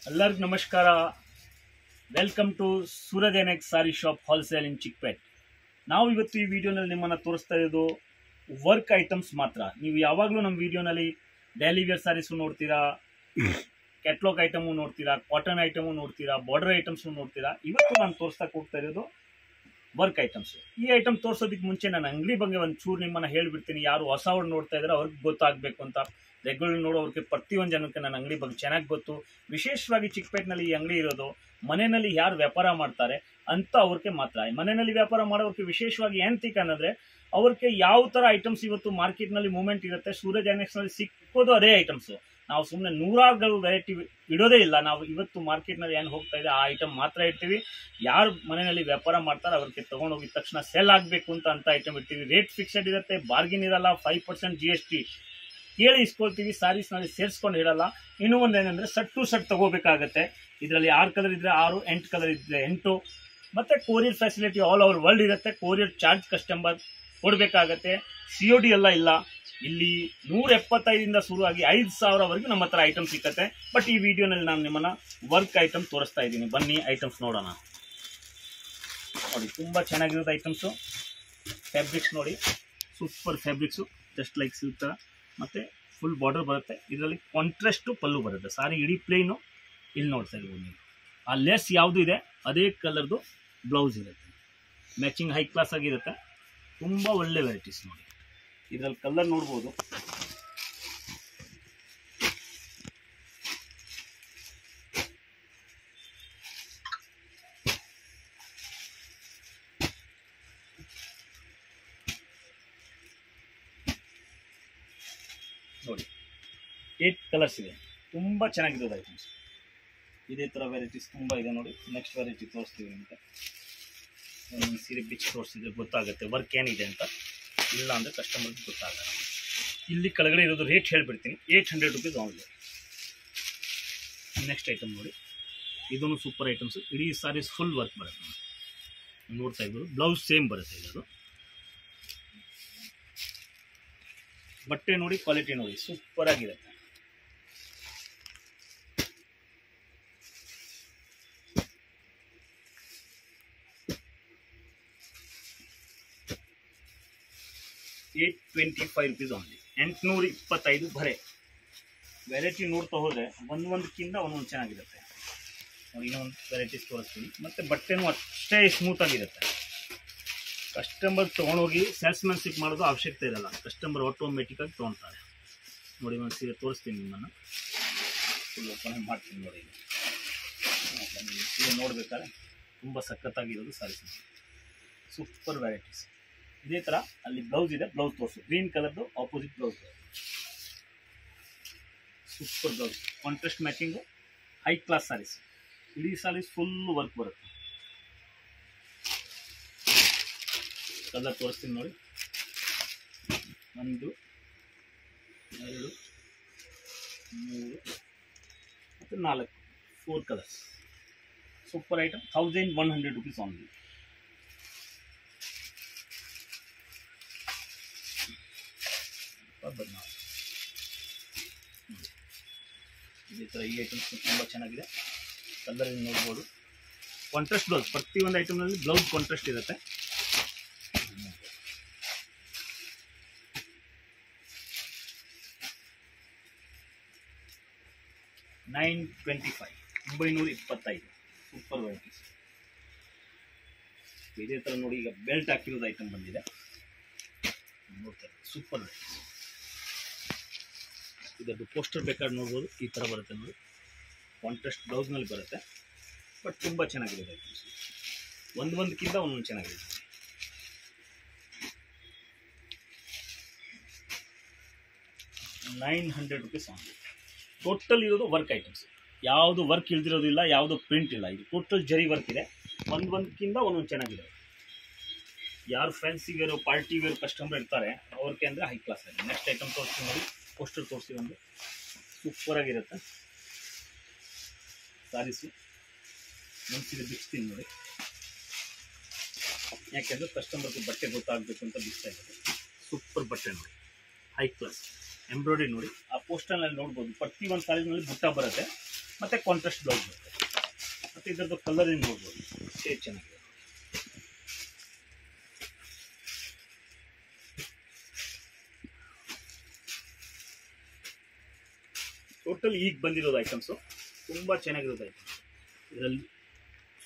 ಎಲ್ಲರಿಗೂ ನಮಸ್ಕಾರ. Welcome to Suraj annex sari shop wholesale in Chickpet. ನಾವು ಇವತ್ತು ಈ ವಿಡಿಯೋನಲ್ಲಿ ನಿಮ್ಮನ್ನು ತೋರಿಸ್ತಾ ಇರೋದು ವರ್ಕ್ ಐಟಮ್ಸ್ ಮಾತ್ರ. ನೀವು ಯಾವಾಗಲೂ ನಮ್ಮ ವಿಡಿಯೋನಲ್ಲಿ ಡೈಲಿ ವೇರ್ ಸಾರೀಸು ನೋಡ್ತೀರಾ, ಕ್ಯಾಟ್ಲಾಗ್ ಐಟಮು ನೋಡ್ತೀರಾ, ಕಾಟನ್ ಐಟಮು ನೋಡ್ತೀರಾ, ಬಾರ್ಡರ್ ಐಟಮ್ಸು ನೋಡ್ತೀರಾ. ಇವತ್ತು ನಾನು ತೋರಿಸ್ತಾ ಹೋಗ್ತಾ ಇರೋದು ವರ್ಕ್ ಐಟಮ್ಸ್. ಈ ಐಟಮ್ ತೋರಿಸೋದಕ್ಕೆ ಮುಂಚೆ ನಾನು ಅಂಗಡಿ ಬಗ್ಗೆ ಒಂದು ಚೂರು ನಿಮ್ಮನ್ನು ಹೇಳಿಬಿಡ್ತೀನಿ. ಯಾರು ಹೊಸವ್ರು ನೋಡ್ತಾ ಇದ್ದಾರೆ ಅವ್ರಿಗೆ ಗೊತ್ತಾಗಬೇಕು ಅಂತ. ರೆಗ್ಯುಲರ್ ನೋಡೋರಿಗೆ ಪ್ರತಿಯೊಂದು ಜನಕ್ಕೆ ನನ್ನ ಅಂಗಡಿ ಬಗ್ಗೆ ಚೆನ್ನಾಗಿ ಗೊತ್ತು. ವಿಶೇಷವಾಗಿ ಚಿಕ್ಕಪೇಟ್ನಲ್ಲಿ ಈ ಅಂಗಡಿ ಇರೋದು ಮನೆಯಲ್ಲಿ ಯಾರು ವ್ಯಾಪಾರ ಮಾಡ್ತಾರೆ ಅಂತ ಅವ್ರಿಗೆ ಮಾತ್ರ. ಮನೆಯಲ್ಲಿ ವ್ಯಾಪಾರ ಮಾಡೋರಿಗೆ ವಿಶೇಷವಾಗಿ ಏನಂತಿಕ ಅನ್ನೋದ್ರೆ ಅವ್ರಿಗೆ ಯಾವ ಥರ ಐಟಮ್ಸ್ ಇವತ್ತು ಮಾರ್ಕೆಟ್ನಲ್ಲಿ ಮೂವ್ಮೆಂಟ್ ಇರುತ್ತೆ, ಸೂರಜ್ ಎನೆಕ್ಸ್ನಲ್ಲಿ ಸಿಕ್ಕೋದು ಅದೇ ಐಟಮ್ಸು. ನಾವು ಸುಮ್ಮನೆ ನೂರಾರು ವೆರೈಟಿ ಇಡೋದೇ ಇಲ್ಲ. ನಾವು ಇವತ್ತು ಮಾರ್ಕೆಟ್ನಲ್ಲಿ ಏನು ಹೋಗ್ತಾ ಇದೆ ಆ ಐಟಮ್ ಮಾತ್ರ ಇಡ್ತೀವಿ. ಯಾರು ಮನೆಯಲ್ಲಿ ವ್ಯಾಪಾರ ಮಾಡ್ತಾರೆ ಅವ್ರಿಗೆ ತೊಗೊಂಡೋಗಿದ ತಕ್ಷಣ ಸೇಲ್ ಆಗಬೇಕು ಅಂತ ಐಟಮ್ ಇಡ್ತೀವಿ. ರೇಟ್ ಫಿಕ್ಸೆಡ್ ಇರುತ್ತೆ, ಬಾರ್ಗಿನ್ ಇರಲ್ಲ, 5% GST ಕೇಳಿ ಇಸ್ಕೊಳ್ತೀವಿ. ಸಾರೀಸ್ನಲ್ಲಿ ಸೇರಿಸ್ಕೊಂಡು ಇಡಲ್ಲ. ಇನ್ನೂ ಒಂದು ಏನಂದರೆ ಸೆಟ್ ಟು ಸೆಟ್ ತೊಗೋಬೇಕಾಗತ್ತೆ. ಇದರಲ್ಲಿ 6 ಕಲರ್ ಇದ್ದರೆ 6, 8 ಕಲರ್ ಇದ್ದರೆ 8. ಮತ್ತು courier facility all over world ಇರುತ್ತೆ. ಕೊರಿಯರ್ ಚಾರ್ಜ್ ಕಸ್ಟಮರ್ ಕೊಡಬೇಕಾಗತ್ತೆ. COD ಎಲ್ಲ ಇಲ್ಲ. ಇಲ್ಲಿ 175 ಶುರುವಾಗಿ 5,000ವರೆಗೂ ನಮ್ಮ ಹತ್ರ ಐಟಮ್ ಸಿಕ್ಕತ್ತೆ. ಬಟ್ ಈ ವಿಡಿಯೋನಲ್ಲಿ ನಾನು ನಿಮ್ಮನ್ನು ವರ್ಕ್ ಐಟಮ್ ತೋರಿಸ್ತಾ ಇದ್ದೀನಿ. ಬನ್ನಿ ಐಟಮ್ಸ್ ನೋಡೋಣ. ನೋಡಿ, ತುಂಬ ಚೆನ್ನಾಗಿರೋದು ಐಟಮ್ಸು. ಫ್ಯಾಬ್ರಿಕ್ಸ್ ನೋಡಿ, super fabrics, just like silk ಥರ. ಮತ್ತು ಫುಲ್ ಬಾರ್ಡರ್ ಬರುತ್ತೆ. ಇದರಲ್ಲಿ ಕಾಂಟ್ರಾಸ್ಟು ಪಲ್ಲು ಬರುತ್ತೆ. ಸಾರಿ ಇಡೀ ಪ್ಲೇನು ಇಲ್ಲಿ ನೋಡ್ತಾ ಇದ್ದೀವಿ ನೀವು. ಆ ಲೆಸ್ ಯಾವುದು ಇದೆ ಅದೇ ಕಲರ್ದು ಬ್ಲೌಸ್ ಇರುತ್ತೆ. ಮ್ಯಾಚಿಂಗ್ ಹೈ ಕ್ಲಾಸ್ ಆಗಿರುತ್ತೆ. ತುಂಬ ಒಳ್ಳೆ ವೆರೈಟೀಸ್ ನೋಡಿ. ಇದರಲ್ಲಿ ಕಲರ್ ನೋಡ್ಬೋದು. ನೋಡಿ, 8 ಕಲರ್ಸ್ ಇದೆ. ತುಂಬ ಚೆನ್ನಾಗಿರೋದು ಐಟಮ್ಸ್. ಇದೇ ಥರ ವೆರೈಟೀಸ್ ತುಂಬ ಇದೆ ನೋಡಿ. ನೆಕ್ಸ್ಟ್ ವೆರೈಟಿ ತೋರಿಸ್ತೀವಿ ಅಂತ. ಒಂದು ಸೀರೆ ಬಿಚ್ಚಿ ತೋರಿಸಿದ್ರೆ ಗೊತ್ತಾಗುತ್ತೆ ವರ್ಕ್ ಏನಿದೆ ಅಂತ. ಇಲ್ಲ ಅಂದರೆ ಕಸ್ಟಮರ್ಗೆ ಗೊತ್ತಾಗಲ್ಲ. ಇಲ್ಲಿ ಕೆಳಗಡೆ ಇರೋದು ರೇಟ್ ಹೇಳಿಬಿಡ್ತೀನಿ. 800 ರುಪೀಸ್ ಆನ್ಲಿ. ನೆಕ್ಸ್ಟ್ ಐಟಮ್ ನೋಡಿ, ಇದೊಂದು ಸೂಪರ್ ಐಟಮ್ಸು. ಇಡೀ ಸಾರೀಸ್ ಫುಲ್ ವರ್ಕ್ ಬರುತ್ತೆ. ನೋಡ್ತಾ ಇದ್ರು ಬ್ಲೌಸ್ ಸೇಮ್ ಬರುತ್ತೆ. ಇದದು ಬಟ್ಟೆ ನೋಡಿ, ಕ್ವಾಲಿಟಿ ನೋಡಿ, ಸೂಪರ್ ಆಗಿರುತ್ತೆ. ₹825 ಆನ್ಲಿ. 825 ಬರೆ. ವೆರೈಟಿ ನೋಡ್ತಾ ಹೋದರೆ ಒಂದಕ್ಕಿಂತ ಒಂದೊಂದು ಚೆನ್ನಾಗಿರುತ್ತೆ ನೋಡಿ. ಇನ್ನೊಂದು ವೆರೈಟೀಸ್ ತೋರಿಸ್ತೀನಿ. ಮತ್ತು ಬಟ್ಟೆನೂ ಅಷ್ಟೇ ಸ್ಮೂತಾಗಿರುತ್ತೆ. ಕಸ್ಟಮರ್ ತೊಗೊಂಡೋಗಿ ಸೇಲ್ಸ್ಮ್ಯಾನ್ಶಿಪ್ ಮಾಡೋದು ಅವಶ್ಯಕತೆ ಇರಲ್ಲ. ಕಸ್ಟಮರ್ ಆಟೋಮೆಟಿಕ್ಕಾಗಿ ತೊಗೊಳ್ತಾರೆ ನೋಡಿ. ಒಂದು ಸೀರೆ ತೋರಿಸ್ತೀನಿ ನಿಮ್ಮನ್ನು. ಫುಲ್ ಓಪನ್ ಮಾಡ್ತೀನಿ ನೋಡಿ. ಸೀರೆ ನೋಡ್ಬೇಕಾದ್ರೆ ತುಂಬ ಸಖತ್ತಾಗಿರೋದು ಸಾರೀಸ್. Super varieties. ಇದೇ ಥರ ಅಲ್ಲಿ ಬ್ಲೌಸ್ ಇದೆ. ಬ್ಲೌಸ್ ತೋರಿಸು. ಗ್ರೀನ್ ಕಲರ್ದು opposite blouse. Super blouse, contrast matching, high class sarees. ಇಡೀ ಸಾರೀಸ್ ಫುಲ್ ವರ್ಕ್ ಬರುತ್ತೆ. ಕಲರ್ ತೋರಿಸ್ತೀನಿ ನೋಡಿ. 1, 2, 3 ಮತ್ತು 4, 4 colours. Super item. 1100 rupees only. ಇದೇ ಥರ ಈ ಐಟಮ್ಸ್ ತುಂಬ ಚೆನ್ನಾಗಿದೆ. ಕಲರ್ ನೋಡ್ಬೋದು. Contrast blouse. ಪ್ರತಿಯೊಂದು ಐಟಮ್ನಲ್ಲಿ ಬ್ಲೌಸ್ ಕಾಂಟ್ರಾಸ್ಟ್ ಇರುತ್ತೆ. $925. Super varieties. ಇದೇ ಥರ ನೋಡಿ. ಈಗ ಬೆಲ್ಟ್ ಹಾಕಿರೋದು ಐಟಮ್ ಬಂದಿದೆ. ನೋಡ್ತಾರೆ, ಸೂಪರ್ ವೆರೈಟೀಸ್. ಇದರದ್ದು ಪೋಸ್ಟರ್ ಬೇಕಾದ್ರೆ ನೋಡ್ಬೋದು. ಈ ಥರ ಬರುತ್ತೆ ನೋಡಿ. ಕಾಂಟ್ರಾಸ್ಟ್ ಬ್ಲೌಸ್ನಲ್ಲಿ ಬರುತ್ತೆ. ಬಟ್ ತುಂಬ ಚೆನ್ನಾಗಿದೆ ಐಟಮ್ಸ್. ಒಂದಕ್ಕಿಂತ ಒಂದೊಂದು ಚೆನ್ನಾಗಿದೆ. ₹900 ಆನ್ಲಿ. ಟೋಟಲ್ ಇರೋದು ವರ್ಕ್ ಐಟಮ್ಸ್. ಯಾವುದು ವರ್ಕ್ ಇಲ್ದಿರೋದಿಲ್ಲ, ಯಾವುದು ಪ್ರಿಂಟ್ ಇಲ್ಲ. ಇದು ಟೋಟಲ್ ಜರಿ ವರ್ಕ್ ಇದೆ. ಒಂದಕ್ಕಿಂತ ಒಂದೊಂದು ಚೆನ್ನಾಗಿದೆ. ಯಾರು fancy wear, party wear customer ಇರ್ತಾರೆ ಅವ್ರಿಗೆ ಅಂದರೆ ಹೈ ಕ್ಲಾಸ್ ಆಗಿದೆ. ನೆಕ್ಸ್ಟ್ ಐಟಮ್ ತೋರಿಸ್ತೀವಿ ನೋಡಿ. ಪೋಸ್ಟರ್ ತೋರಿಸ್ತೀವಿ. ಒಂದು ಸೂಪರಾಗಿರುತ್ತೆ ಸಾರೀಸು. ಮನಸ್ಸಿಗೆ ಬಿಚ್ತೀನಿ ನೋಡಿ. ಯಾಕೆಂದರೆ ಕಸ್ಟಮರ್ಗೆ ಬಟ್ಟೆ ಗೊತ್ತಾಗಬೇಕು ಅಂತ ಬಿಚ್ತಾ ಇದ್ದಾರೆ. ಸೂಪರ್ ಬಟ್ಟೆ ನೋಡಿ, ಹೈ ಕ್ಲಾಸ್. ಎಂಬ್ರಾಯ್ಡ್ರಿ ನೋಡಿ, ಆ ಪೋಸ್ಟರ್ ನಲ್ಲಿ ನೋಡಬಹುದು ಪ್ರತಿ ಒಂದು ಸಾರೀಸ್ ನಲ್ಲಿ ಬುಟ್ಟ ಬರುತ್ತೆ ಮತ್ತೆ ಕಾಂಟ್ರಾಸ್ಟ್ ಬ್ಲೌಸ್ ಬರುತ್ತೆ. ಮತ್ತೆ ಇದರದ್ದು ಕಲರ್ ನೋಡಬಹುದು, ಶೇಡ್ ಚೆನ್ನಾಗಿದೆ. ಟೋಟಲ್ ಈಗ ಬಂದಿರೋದು ಐಟಮ್ಸು ತುಂಬ ಚೆನ್ನಾಗಿರೋದು ಐಟಮ್ಸ್. ಇದರಲ್ಲಿ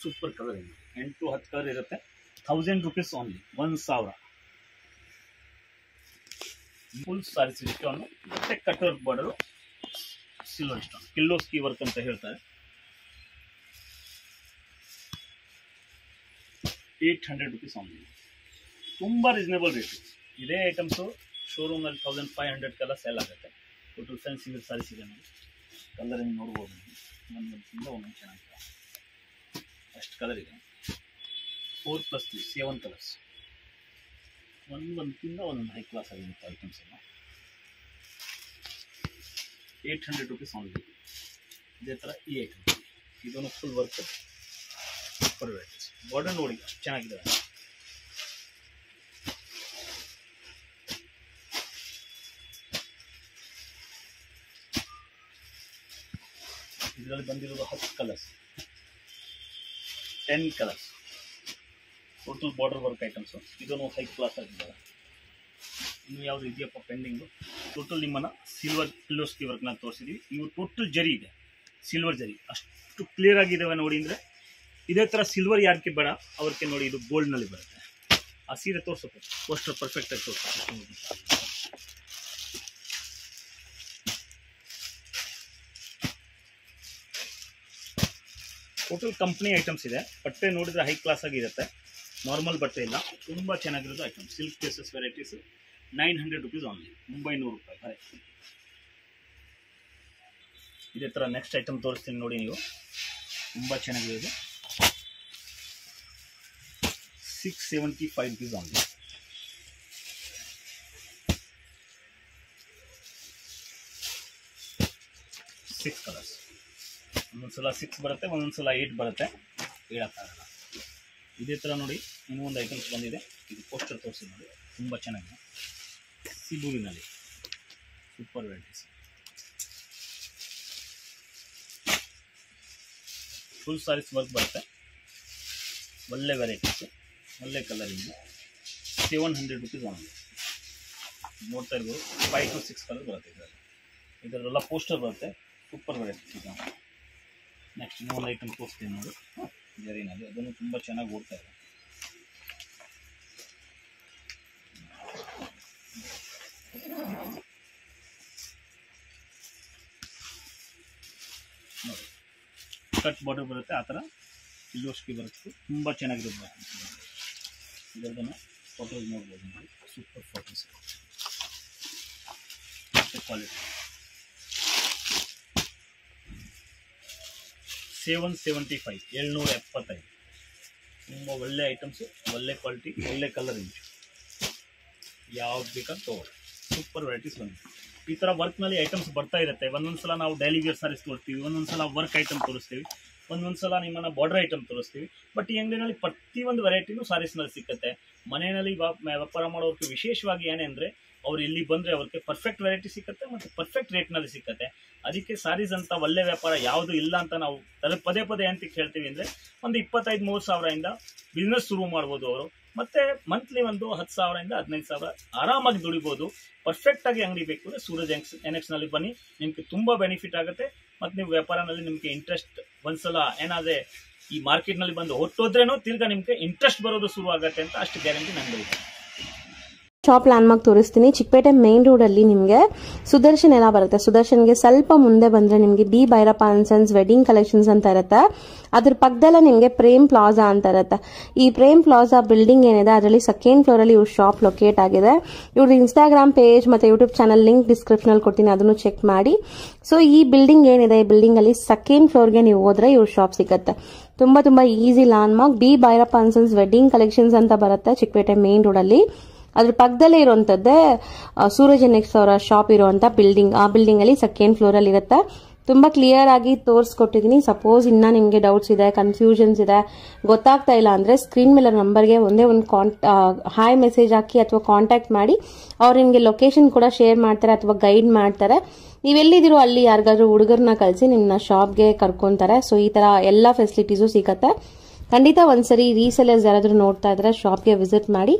ಸೂಪರ್ ಕಲರ್ ಇದೆ, 8-10 ಕಲರ್ ಇರುತ್ತೆ. 1000 rupees only, 1000. Full saris stone ಮತ್ತೆ cut work border, silver stone, ಕಿಲ್ಲೋಸ್ಕಿ ವರ್ಕ್ ಅಂತ ಹೇಳ್ತಾರೆ. 800 ರೂಪೀಸ್ ಓನ್ಲಿ, ತುಂಬ ರೀಸನೇಬಲ್ ರೇಟ್. ಇದೇ ಐಟಮ್ಸು ಶೋರೂಮ್ನಲ್ಲಿ 1500 ಸೇಲ್ ಆಗುತ್ತೆ. ಟೋಟಲ್ ಫ್ಯಾನ್ಸಿ ಸಾರೀಸ್ ಇದೆ ನೋಡಿ, ಕಲರಿಂಗ್ ನೋಡ್ಬೋದು. ಒಂದೊಂದು ಒಂದೊಂದು ಚೆನ್ನಾಗಿದೆ, ಅಷ್ಟು ಕಲರ್ ಇದೆ. 4+3 7 ಕಲರ್ಸ್, ಒಂದೊಂದಕ್ಕಿಂತ ಒಂದೊಂದು ಹೈ ಕ್ಲಾಸ್ ಆಗಿರುತ್ತೆ ಐಟಮ್ಸ್ ಎಲ್ಲ. 800 ರೂಪೀಸ್ ಓನ್ಲಿ. ಇದೇ ಥರ ಈ ಐಟಮ್, ಇದೊಂದು full work super varieties. Border ನೋಡಿ ಅಷ್ಟು ಚೆನ್ನಾಗಿದೆ. ಇದರಲ್ಲಿ ಬಂದಿರೋದು 10 colours, 10 colours. Total border work items, ಇದನ್ನು ಹೈ ಕ್ಲಾಸ್ ಆಗಿದ್ದಾರೆ. ಇನ್ನು ಯಾವುದು ಇದೆಯಪ್ಪ ಪೆಂಡಿಂಗು? ಟೋಟಲ್ ನಿಮ್ಮನ್ನು ಸಿಲ್ವರ್ ಕಿಲ್ಲೋಸ್ಕಿ ವರ್ಕ್ನ ತೋರಿಸಿದ್ದೀವಿ. ಇವು ಟೋಟಲ್ ಜರಿ ಇದೆ, ಸಿಲ್ವರ್ ಜರಿ ಅಷ್ಟು ಕ್ಲಿಯರ್ ಆಗಿದ್ದಾವೆ ನೋಡಿ. ಅಂದರೆ ಇದೇ ಥರ ಸಿಲ್ವರ್ ಯಾರಕ್ಕೆ ಬೇಡ ಅವ್ರಿಗೆ ನೋಡಿ, ಇದು ಗೋಲ್ಡ್ನಲ್ಲಿ ಬರುತ್ತೆ. ಆ ಸೀರೆ ತೋರಿಸೋಕೆ ಪೋಸ್ಟರ್ ಪರ್ಫೆಕ್ಟಾಗಿ ತೋರಿಸೋಕೆ. ಟೋಟಲ್ ಕಂಪ್ನಿ ಐಟಮ್ಸ್ ಇದೆ. ಬಟ್ಟೆ ನೋಡಿದರೆ ಹೈ ಕ್ಲಾಸ್ ಆಗಿರುತ್ತೆ, ನಾರ್ಮಲ್ ಬಟ್ಟೆ ಇಲ್ಲ. ತುಂಬ ಚೆನ್ನಾಗಿರೋದು item. Silk cases varieties 900 rupees only, 900 ರೂಪಾಯಿ. ಇದೇ ಥರ ನೆಕ್ಸ್ಟ್ ಐಟಮ್ ತೋರಿಸ್ತೀನಿ ನೋಡಿ ನೀವು, ತುಂಬ ಚೆನ್ನಾಗಿರೋದು. 675 ರೂಪೀಸ್ ಓನ್ಲಿ. 6 ಕಲರ್ಸ್, ಒಂದೊಂದ್ಸಲ 6 ಬರುತ್ತೆ, ಒಂದೊಂದ್ಸಲ 8 ಬರುತ್ತೆ, ಹೇಳೋಕ್ಕಾಗಲ್ಲ. ಇದೇ ಥರ ನೋಡಿ ಇನ್ನೂ ಒಂದು ಐಟಮ್ಸ್ ಬಂದಿದೆ. ಇದು ಪೋಸ್ಟರ್ ತೋರಿಸಿ ನೋಡಿ, ತುಂಬ ಚೆನ್ನಾಗಿದೆ. ಸಿಬೂರಿನಲ್ಲಿ super varieties, full saris work ಬರುತ್ತೆ. ಒಳ್ಳೆ ವೆರೈಟೀಸು, ಒಳ್ಳೆ ಕಲರಿಂಗು. 700 rupees only. ನೋಡ್ತಾ ಇರ್ಬೋದು, 5 to 6 ಕಲರ್ ಬರುತ್ತೆ ಇದರಲ್ಲಿ. ಇದರಲ್ಲ ಪೋಸ್ಟರ್ ಬರುತ್ತೆ, ಸೂಪರ್ ವೆರೈಟೀಸ್ ಇದೆ. ನೆಕ್ಸ್ಟ್ ಇನ್ನೊಂದು ಐಟಮ್ ತೋರಿಸ್ತೀನಿ ನೋಡಿ, ಜರಿನಲ್ಲಿ. ಅದನ್ನು ತುಂಬ ಚೆನ್ನಾಗಿ ಓಡ್ತಾ ಇದೆ. ನೋಡಿ, ಕಟ್ ಬಾರ್ಡರ್ ಬರುತ್ತೆ, ಆ ಥರ ಕಿಲ್ಲೋಸ್ಕಿ ಬರುತ್ತೆ. ತುಂಬ ಚೆನ್ನಾಗಿರುತ್ತೆ. ಇದನ್ನು ಫೋಟೋಸ್ ನೋಡ್ಬೋದು ನೋಡಿ, ಸೂಪರ್ ಫೋಟೋಸ್. ಕ್ವಾಲಿಟಿ 775, 775. ತುಂಬ ಒಳ್ಳೆ ಐಟಮ್ಸು, ಒಳ್ಳೆ ಕ್ವಾಲಿಟಿ, ಒಳ್ಳೆ ಕಲರಿಂಗ್. ಯಾವ್ದು ಬೇಕಾದ್ರೆ ತೊಗೊಳ್ಳಿ, ಸೂಪರ್ ವೆರೈಟೀಸ್ ಬಂದಿದೆ. ಈ ಥರ ವರ್ಕ್ನಲ್ಲಿ ಐಟಮ್ಸ್ ಬರ್ತಾ ಇರುತ್ತೆ. ಒಂದೊಂದ್ಸಲ ನಾವು ಡೈಲಿ ವೇರ್ ಸಾರೀಸ್ ತೋರಿಸ್ತೀವಿ, ಒಂದೊಂದ್ಸಲ ವರ್ಕ್ ಐಟಮ್ ತೋರಿಸ್ತೀವಿ, ಒಂದೊಂದ್ಸಲ ನಿಮ್ಮನ್ನು ಬಾರ್ಡರ್ ಐಟಮ್ ತೋರಿಸ್ತೀವಿ. ಬಟ್ ಈ ಅಂಗಡಿನಲ್ಲಿ ಪ್ರತಿಯೊಂದು ವೆರೈಟಿನೂ ಸಾರೀಸ್ನಲ್ಲಿ ಸಿಗುತ್ತೆ. ಮನೆಯಲ್ಲಿ ವ್ಯಾಪಾರ ಮಾಡೋರಿಗೆ ವಿಶೇಷವಾಗಿ ಏನೆಂದರೆ, ಅವ್ರು ಇಲ್ಲಿ ಬಂದರೆ ಅವ್ರಿಗೆ ಪರ್ಫೆಕ್ಟ್ ವೆರೈಟಿ ಸಿಗುತ್ತೆ ಮತ್ತು ಪರ್ಫೆಕ್ಟ್ ರೇಟ್ನಲ್ಲಿ ಸಿಗುತ್ತೆ. ಅದಕ್ಕೆ ಸಾರೀಸ್ ಅಂತ ಒಳ್ಳೆ ವ್ಯಾಪಾರ ಯಾವುದು ಇಲ್ಲ ಅಂತ ನಾವು ಪದೇ ಪದೇ ಅಂತ ಹೇಳ್ತೀವಿ. ಅಂದರೆ ಒಂದು 25-30 ಸಾವಿರದಿಂದ ಬಿಸ್ನೆಸ್ ಶುರು ಮಾಡ್ಬೋದು ಅವರು. ಮತ್ತು ಮಂತ್ಲಿ ಒಂದು 10,000 ಇಂದ 15,000 ಆರಾಮಾಗಿ ದುಡಿಬೋದು. ಪರ್ಫೆಕ್ಟಾಗಿ ಅಂಗಡಿ ಬೇಕು ಅಂದರೆ ಸೂರಜ್ ಎನೆಕ್ಸ್ನಲ್ಲಿ ಬನ್ನಿ, ನಿಮಗೆ ತುಂಬ ಬೆನಿಫಿಟ್ ಆಗುತ್ತೆ. ಮತ್ತು ನೀವು ವ್ಯಾಪಾರದಲ್ಲಿ ನಿಮಗೆ ಇಂಟ್ರೆಸ್ಟ್ ಒಂದ್ಸಲ ಏನಾದರೆ ಈ ಮಾರ್ಕೆಟ್ನಲ್ಲಿ ಬಂದು ಹೊಟ್ಟೋದ್ರೇನೋ ತಿರ್ಗಾ ನಿಮಗೆ ಇಂಟ್ರೆಸ್ಟ್ ಬರೋದು ಶುರು ಆಗುತ್ತೆ ಅಂತ ಅಷ್ಟು ಗ್ಯಾರಂಟಿ ನನಗೆ ಇದೆ. ಶಾಪ್ ಲ್ಯಾಂಡ್ ಮಾರ್ಕ್ ತೋರಿಸ್ತೀನಿ. ಚಿಕ್ಕಪೇಟೆ ಮೇನ್ ರೋಡ್ ಅಲ್ಲಿ ನಿಮಗೆ ಸುದರ್ಶನ್ ಎಲ್ಲ ಬರುತ್ತೆ. ಸುದರ್ಶನ್ಗೆ ಸ್ವಲ್ಪ ಮುಂದೆ ಬಂದ್ರೆ ನಿಮಗೆ B Bhyrappa and sons wedding collections ಅಂತ ಇರುತ್ತೆ. ಅದ್ರ ಪಕ್ಕದಲ್ಲೇ ನಿಮಗೆ ಪ್ರೇಮ್ ಪ್ಲಾಜಾ ಅಂತ ಇರುತ್ತೆ. ಈ ಪ್ರೇಮ್ ಪ್ಲಾಜಾ ಬಿಲ್ಡಿಂಗ್ ಏನಿದೆ ಅದರಲ್ಲಿ 2nd ಫ್ಲೋರ್ ಅಲ್ಲಿ ಇವ್ರ ಶಾಪ್ ಲೊಕೇಟ್ ಆಗಿದೆ. ಇವ್ರದ್ದು ಇನ್ಸ್ಟಾಗ್ರಾಮ್ ಪೇಜ್ ಮತ್ತೆ ಯೂಟ್ಯೂಬ್ ಚಾನಲ್ ಲಿಂಕ್ ಡಿಸ್ಕ್ರಿಪ್ಷನ್ ಅಲ್ಲಿ ಕೊಡ್ತೀನಿ, ಅದನ್ನು ಚೆಕ್ ಮಾಡಿ. ಸೊ ಈ ಬಿಲ್ಡಿಂಗ್ ಏನಿದೆ, ಈ ಬಿಲ್ಡಿಂಗ್ ಅಲ್ಲಿ 2nd ಫ್ಲೋರ್ಗೆ ನೀವು ಹೋದ್ರೆ ಇವ್ರ ಶಾಪ್ ಸಿಗುತ್ತೆ. ತುಂಬಾ easy land mark. B Bhyrappa and sons wedding collections ಅಂತ ಬರುತ್ತೆ ಚಿಕ್ಕಪೇಟೆ ಮೇನ್ ರೋಡ್ ಅಲ್ಲಿ. ಅದ್ರ ಪಕ್ಕದಲ್ಲೇ ಇರುವಂತದ್ದೇ ಸೂರಜ್ ಎನೆಕ್ಸ್ ಅವರ ಶಾಪ್ ಇರುವಂತ ಬಿಲ್ಡಿಂಗ್. ಆ ಬಿಲ್ಡಿಂಗ್ ಅಲ್ಲಿ 2nd ಫ್ಲೋರ್ ಅಲ್ಲಿ ಇರುತ್ತೆ. ತುಂಬ ಕ್ಲಿಯರ್ ಆಗಿ ತೋರಿಸ್ಕೊಟ್ಟಿದ್ದೀನಿ. ಸಪೋಸ್ ಇನ್ನ ನಿಮಗೆ ಡೌಟ್ಸ್ ಇದೆ, ಕನ್ಫ್ಯೂಷನ್ಸ್ ಇದೆ, ಗೊತ್ತಾಗ್ತಾ ಇಲ್ಲ ಅಂದರೆ ಸ್ಕ್ರೀನ್ ಮೇಲೆ ನಂಬರ್ಗೆ ಒಂದೇ ಒಂದು ಹಾಯ್ ಮೆಸೇಜ್ ಹಾಕಿ ಅಥವಾ ಕಾಂಟ್ಯಾಕ್ಟ್ ಮಾಡಿ. ಅವ್ರು ನಿಮಗೆ ಲೊಕೇಶನ್ ಕೂಡ ಶೇರ್ ಮಾಡ್ತಾರೆ ಅಥವಾ ಗೈಡ್ ಮಾಡ್ತಾರೆ. ನೀವೆಲ್ಲಿದ್ದೀರೋ ಅಲ್ಲಿ ಯಾರಿಗಾದ್ರೂ ಹುಡುಗರನ್ನ ಕಳಿಸಿ ನಿಮ್ಮನ್ನ ಶಾಪ್ಗೆ ಕರ್ಕೊಂತಾರೆ. ಸೊ ಈ ಥರ ಎಲ್ಲ ಫೆಸಿಲಿಟೀಸು ಸಿಗತ್ತೆ. ಖಂಡಿತ ಒಂದ್ಸರಿ ರೀಸೆಲರ್ಸ್ ಯಾರಾದರೂ ನೋಡ್ತಾ ಇದ್ರೆ ಶಾಪ್ಗೆ ವಿಸಿಟ್ ಮಾಡಿ.